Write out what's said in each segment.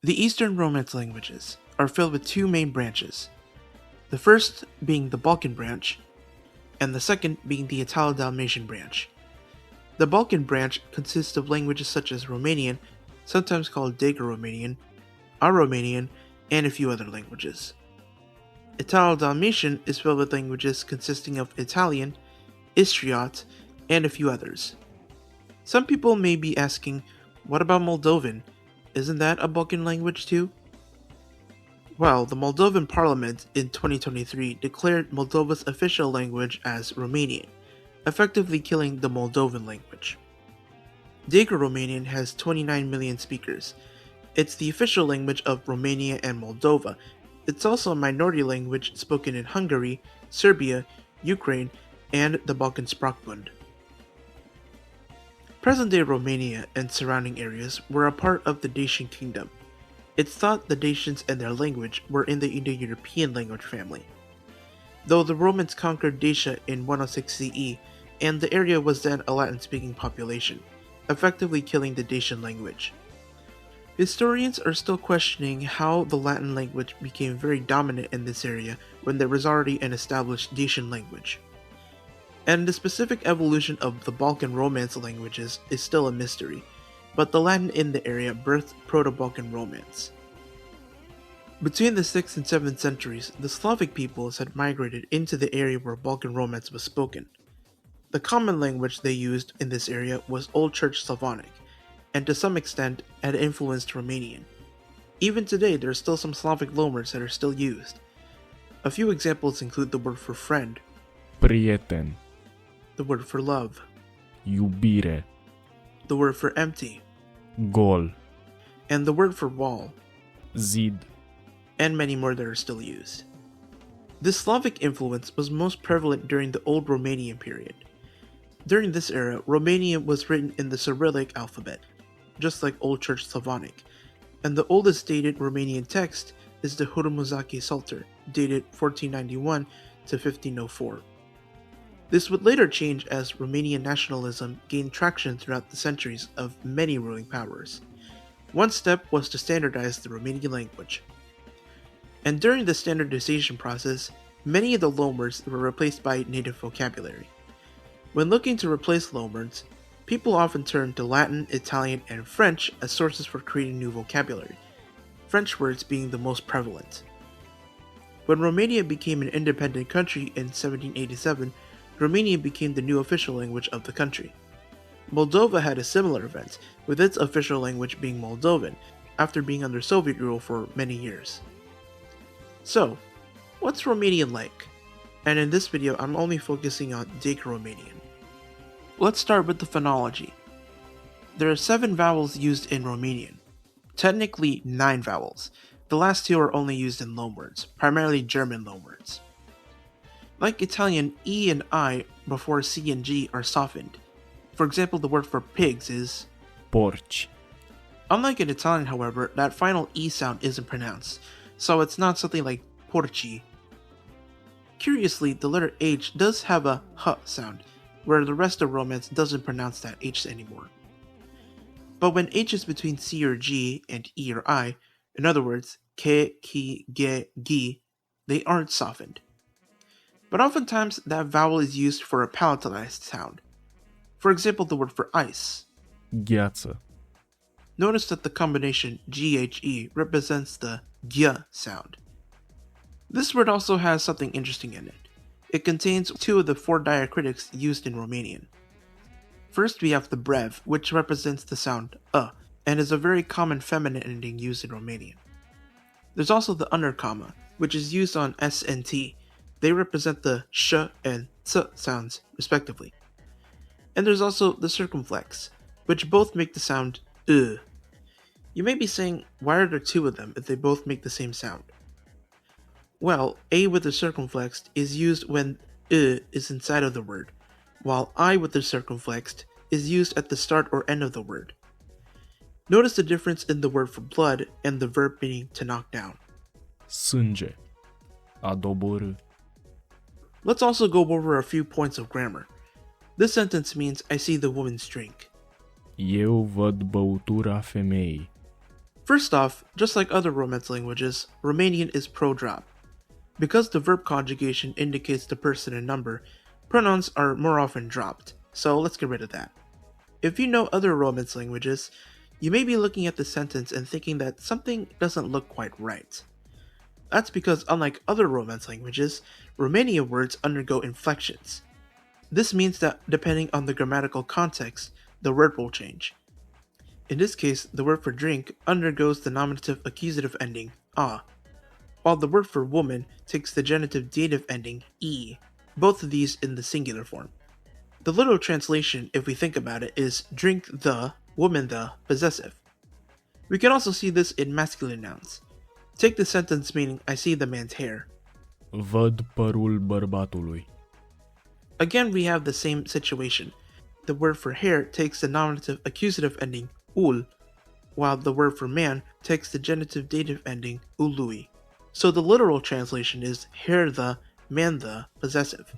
The Eastern Romance languages are filled with two main branches, the first being the Balkan branch, and the second being the Italo-Dalmatian branch. The Balkan branch consists of languages such as Romanian, sometimes called Daco-Romanian, Romanian, and a few other languages. Italo-Dalmatian is filled with languages consisting of Italian, Istriot, and a few others. Some people may be asking, what about Moldovan? Isn't that a Balkan language too? Well, the Moldovan parliament in 2023 declared Moldova's official language as Romanian, effectively killing the Moldovan language. Daco-Romanian has 29 million speakers. It's the official language of Romania and Moldova. It's also a minority language spoken in Hungary, Serbia, Ukraine, and the Balkan Sprachbund. Present-day Romania and surrounding areas were a part of the Dacian kingdom. It's thought the Dacians and their language were in the Indo-European language family. Though the Romans conquered Dacia in 106 CE, and the area was then a Latin-speaking population, effectively killing the Dacian language. Historians are still questioning how the Latin language became very dominant in this area when there was already an established Dacian language. And the specific evolution of the Balkan Romance languages is still a mystery, but the Latin in the area birthed Proto-Balkan Romance. Between the 6th and 7th centuries, the Slavic peoples had migrated into the area where Balkan Romance was spoken. The common language they used in this area was Old Church Slavonic, and to some extent had influenced Romanian. Even today, there are still some Slavic loanwords that are still used. A few examples include the word for friend, prieten, the word for love, iubire, the word for empty, gol, and the word for wall, zid, and many more that are still used. This Slavic influence was most prevalent during the Old Romanian period. During this era, Romanian was written in the Cyrillic alphabet, just like Old Church Slavonic, and the oldest dated Romanian text is the Hurmuzaki Psalter, dated 1491 to 1504. This would later change as Romanian nationalism gained traction throughout the centuries of many ruling powers. One step was to standardize the Romanian language. And during the standardization process, many of the loanwords were replaced by native vocabulary. When looking to replace loanwords, people often turn to Latin, Italian, and French as sources for creating new vocabulary, French words being the most prevalent. When Romania became an independent country in 1787, Romanian became the new official language of the country. Moldova had a similar event, with its official language being Moldovan, after being under Soviet rule for many years. So, what's Romanian like? And in this video, I'm only focusing on Daco-Romanian. Let's start with the phonology. There are 7 vowels used in Romanian. Technically 9 vowels. The last 2 are only used in loanwords, primarily German loanwords. Like Italian, E and I before C and G are softened. For example, the word for pigs is porci. Unlike in Italian, however, that final E sound isn't pronounced, so it's not something like porci. Curiously, the letter H does have a H sound, where the rest of Romance doesn't pronounce that H anymore. But when H is between C or G and E or I, in other words, ke, ki, ge, gi, they aren't softened. But oftentimes that vowel is used for a palatalized sound. For example, the word for ice. Gheață. Notice that the combination GHE represents the G sound. This word also has something interesting in it. It contains 2 of the 4 diacritics used in Romanian. First we have the brev, which represents the sound and is a very common feminine ending used in Romanian. There's also the undercomma, which is used on S and T. They represent the sh and ts sounds, respectively. And there's also the circumflex, which both make the sound You may be saying, why are there 2 of them if they both make the same sound? Well, A with the circumflexed is used when is inside of the word, while I with the circumflexed is used at the start or end of the word. Notice the difference in the word for blood and the verb meaning to knock down. Sânge. A doborî. Let's also go over a few points of grammar. This sentence means I see the woman's drink. Eu văd băutura femeii. First off, just like other Romance languages, Romanian is pro-drop. Because the verb conjugation indicates the person and number, pronouns are more often dropped, so let's get rid of that. If you know other Romance languages, you may be looking at the sentence and thinking that something doesn't look quite right. That's because unlike other Romance languages, Romanian words undergo inflections. This means that depending on the grammatical context, the word will change. In this case, the word for drink undergoes the nominative accusative ending a, while the word for woman takes the genitive dative ending e, both of these in the singular form. The literal translation, if we think about it, is drink the, woman the, possessive. We can also see this in masculine nouns. Take the sentence meaning I see the man's hair. Văd părul bărbatului. Again, we have the same situation. The word for hair takes the nominative accusative ending ul, while the word for man takes the genitive dative ending ului. So the literal translation is hair the, man the, possessive.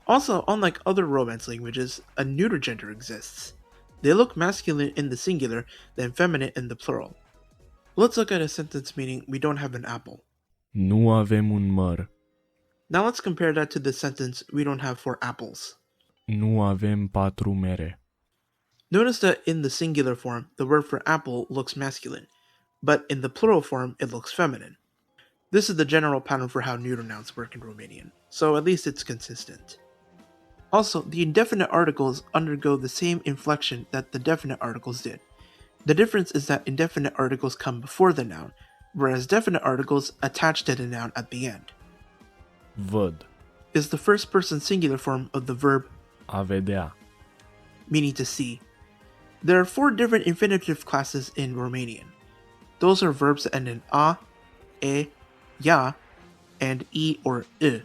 Also, unlike other Romance languages, a neuter gender exists. They look masculine in the singular, then feminine in the plural. Let's look at a sentence meaning we don't have an apple. Nu avem un măr. Now let's compare that to the sentence we don't have 4 apples. Nu avem 4 mere. Notice that in the singular form, the word for apple looks masculine, but in the plural form, it looks feminine. This is the general pattern for how neuter nouns work in Romanian, so at least it's consistent. Also, the indefinite articles undergo the same inflection that the definite articles did. The difference is that indefinite articles come before the noun, whereas definite articles attach to the noun at the end. Văd. Is the first person singular form of the verb A vedea. meaning to see. There are 4 different infinitive classes in Romanian. Those are verbs that end in a, e, ya, and e or I.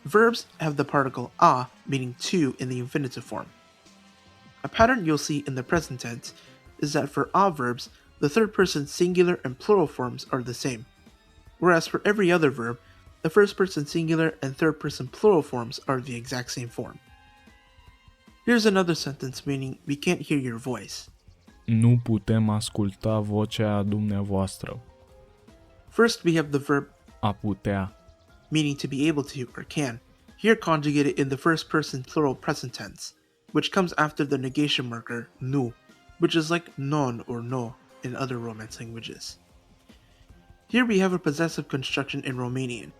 Verbs have the particle a meaning to in the infinitive form. A pattern you'll see in the present tense is that for a verbs, the third person singular and plural forms are the same, whereas for every other verb, the first person singular and third person plural forms are the exact same form. Here's another sentence meaning we can't hear your voice. Nu putem asculta vocea dumneavoastră. First, we have the verb A putea. meaning to be able to or can, here conjugated in the first person plural present tense, which comes after the negation marker nu, which is like non or no in other Romance languages. Here we have a possessive construction in Romanian.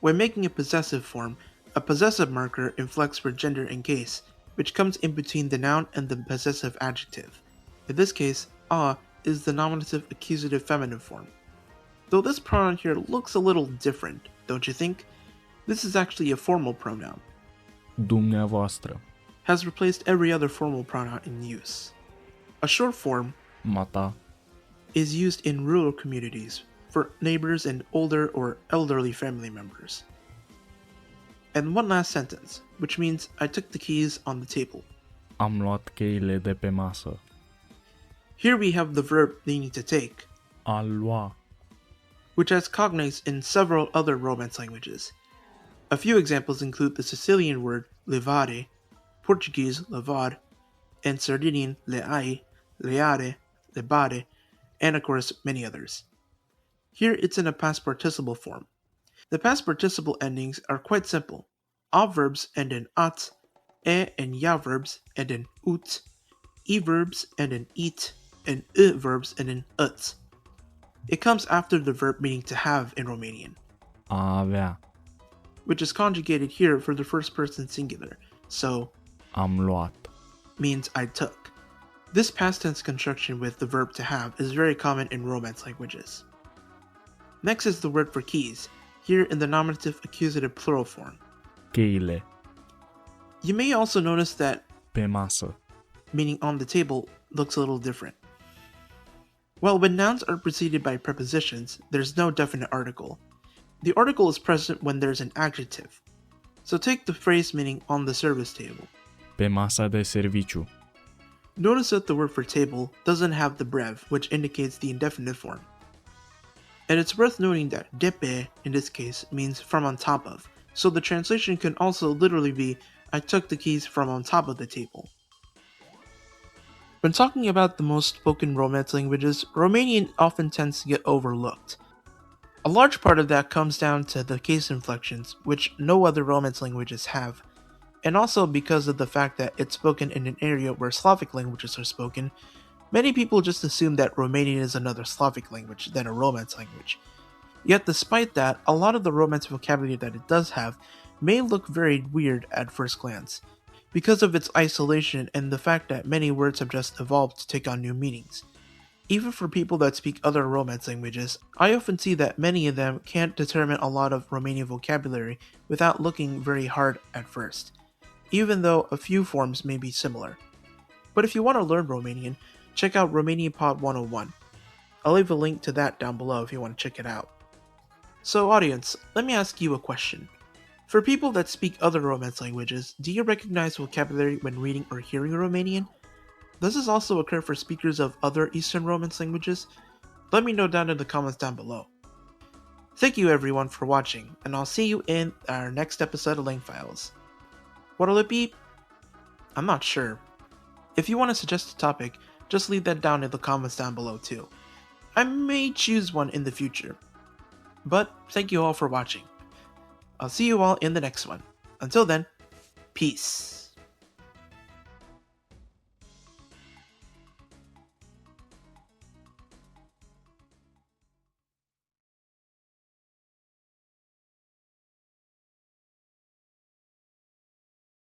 When making a possessive form, a possessive marker inflects for gender and case, which comes in between the noun and the possessive adjective. In this case, a is the nominative accusative feminine form. Though this pronoun here looks a little different, don't you think? This is actually a formal pronoun. Dumneavoastră. Has replaced every other formal pronoun in use. A short form Mata. is used in rural communities for neighbors and older or elderly family members. And one last sentence, which means I took the keys on the table. Am luat cheile de pe masă. Here we have the verb meaning to take, A lua. which has cognates in several other Romance languages. A few examples include the Sicilian word levare, Portuguese levar, and Sardinian leai, leare, lebare, and of course many others. Here it's in a past participle form. The past participle endings are quite simple. A verbs end in at, e and ya verbs end in ut, e verbs end in it, and I verbs end in ut. It comes after the verb meaning to have in Romanian, A avea. which is conjugated here for the first person singular, so Am luat. means I took. This past tense construction with the verb to have is very common in Romance languages. Next is the word for keys, here in the nominative accusative plural form. Cheile. You may also notice that Pe masă. meaning on the table looks a little different. Well, when nouns are preceded by prepositions, there's no definite article. The article is present when there's an adjective. So take the phrase meaning on the service table. Pe masa de serviciu. Notice that the word for table doesn't have the brev, which indicates the indefinite form. And it's worth noting that de pe, in this case, means from on top of, so the translation can also literally be I took the keys from on top of the table. When talking about the most spoken Romance languages, Romanian often tends to get overlooked. A large part of that comes down to the case inflections, which no other Romance languages have, and also because of the fact that it's spoken in an area where Slavic languages are spoken. Many people just assume that Romanian is another Slavic language than a Romance language. Yet despite that, a lot of the Romance vocabulary that it does have may look very weird at first glance, because of its isolation and the fact that many words have just evolved to take on new meanings. Even for people that speak other Romance languages, I often see that many of them can't determine a lot of Romanian vocabulary without looking very hard at first, even though a few forms may be similar. But if you want to learn Romanian, check out Romanian Pod 101. I'll leave a link to that down below if you want to check it out. So audience, let me ask you a question. For people that speak other Romance languages, do you recognize vocabulary when reading or hearing Romanian? Does this also occur for speakers of other Eastern Romance languages? Let me know down in the comments down below. Thank you everyone for watching, and I'll see you in our next episode of Langfiles. What'll it be? I'm not sure. If you want to suggest a topic, just leave that down in the comments down below too. I may choose one in the future. But thank you all for watching. I'll see you all in the next one. Until then, peace.